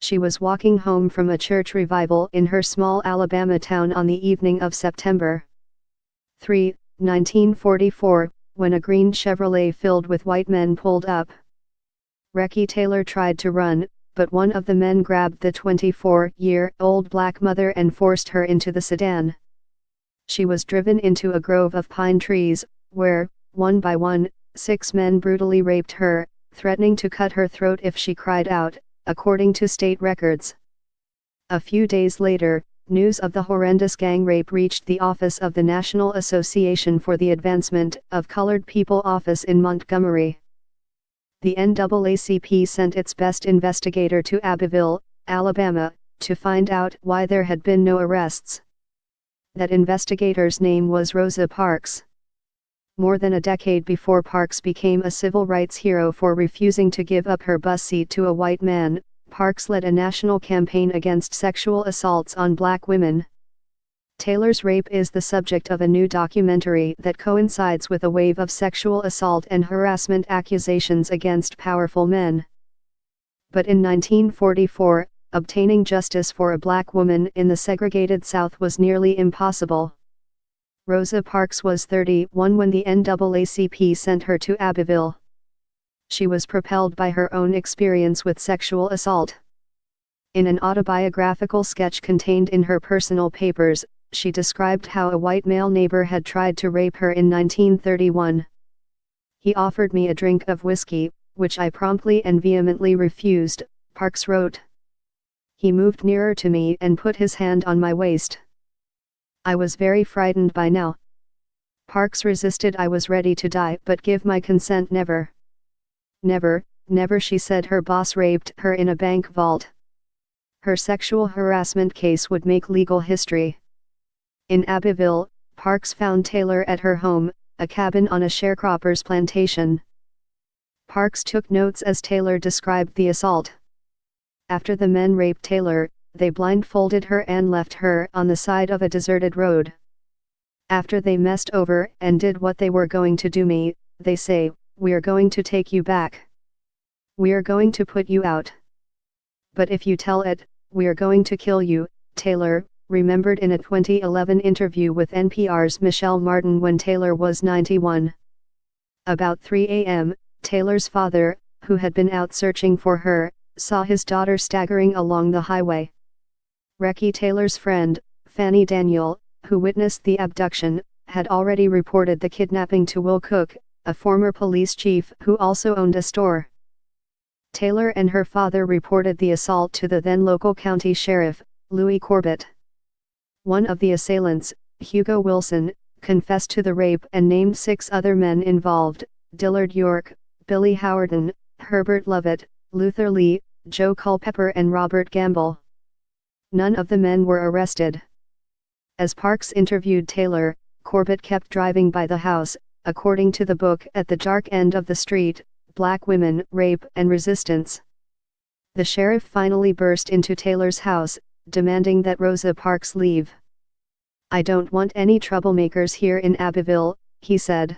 She was walking home from a church revival in her small Alabama town on the evening of September 3, 1944, when a green Chevrolet filled with white men pulled up. Recky Taylor tried to run, but one of the men grabbed the 24-year-old black mother and forced her into the sedan. She was driven into a grove of pine trees, where, one by one, 6 men brutally raped her, threatening to cut her throat if she cried out, according to state records. A few days later, news of the horrendous gang rape reached the office of the National Association for the Advancement of Colored People office in Montgomery. The NAACP sent its best investigator to Abbeville, Alabama, to find out why there had been no arrests. That investigator's name was Rosa Parks. More than a decade before Parks became a civil rights hero for refusing to give up her bus seat to a white man, Parks led a national campaign against sexual assaults on black women. Taylor's rape is the subject of a new documentary that coincides with a wave of sexual assault and harassment accusations against powerful men. But in 1944, obtaining justice for a black woman in the segregated South was nearly impossible. Rosa Parks was 31 when the NAACP sent her to Abbeville. She was propelled by her own experience with sexual assault. In an autobiographical sketch contained in her personal papers, she described how a white male neighbor had tried to rape her in 1931. He offered me a drink of whiskey, which I promptly and vehemently refused, Parks wrote. He moved nearer to me and put his hand on my waist. I was very frightened by now. Parks resisted. I was ready to die, but give my consent never. Never, never, she said. Her boss raped her in a bank vault. Her sexual harassment case would make legal history. In Abbeville, Parks found Taylor at her home, a cabin on a sharecropper's plantation. Parks took notes as Taylor described the assault. After the men raped Taylor, they blindfolded her and left her on the side of a deserted road. After they messed over and did what they were going to do me, they say, "We're going to take you back. We're going to put you out. But if you tell it, we're going to kill you," Taylor remembered in a 2011 interview with NPR's Michelle Martin when Taylor was 91. About 3 a.m., Taylor's father, who had been out searching for her, saw his daughter staggering along the highway. Recky Taylor's friend, Fanny Daniel, who witnessed the abduction, had already reported the kidnapping to Will Cook, a former police chief who also owned a store. Taylor and her father reported the assault to the then local county sheriff, Louis Corbett. One of the assailants, Hugo Wilson, confessed to the rape and named 6 other men involved: Dillard York, Billy Howardon, Herbert Lovett, Luther Lee, Joe Culpepper and Robert Gamble. None of the men were arrested. As Parks interviewed Taylor, Corbett kept driving by the house, according to the book At the Dark End of the Street, Black Women, Rape and Resistance. The sheriff finally burst into Taylor's house, demanding that Rosa Parks leave. "I don't want any troublemakers here in Abbeville," he said.